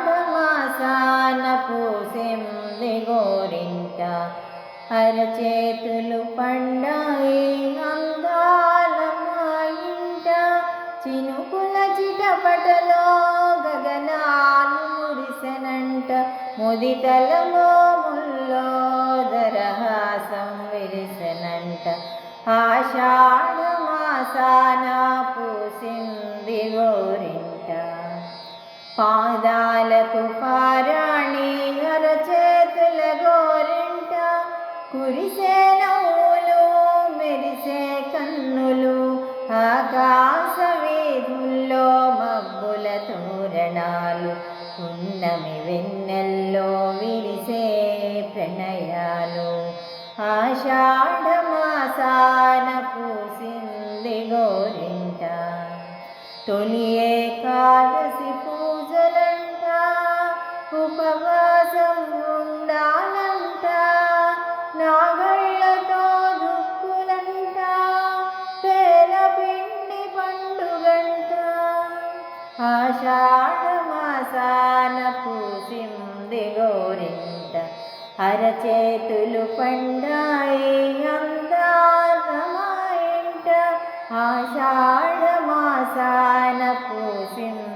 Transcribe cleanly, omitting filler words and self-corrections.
ఆషాఢమాసాన పూసింది గోరింట అరచేతులు పండాయి అందాల మా ఇంట చినుకుల చిటపటలో గగనాలు మురిసెనంట ముదితల మోముల్లో దరహాసం విరిసెనంట ఆషాఢమాసాన పూసింది గోరింట పాదాలకు పారాణి అరచేతుల గోరింట కురిసే నవ్వులు మెరిసే కన్నులు ఆకాశ వీధుల్లో మబ్బుల తోరణాలు పున్నమి వెన్నెల్లో విరిసే ప్రణయాలు ఆషాఢమాసాన పూసింది గోరింట తొలి ఏకాదశి పూజలంట ఉపవాసం ఉండాలంట నాగళ్ళతో దుక్కులంట పేలపిండి పండుగంట ఆషాఢమాసాన పూసింది గోరింట అరచేతులు పండాయి అందాలమాయింట ఆషాఢమాసాన పూసింది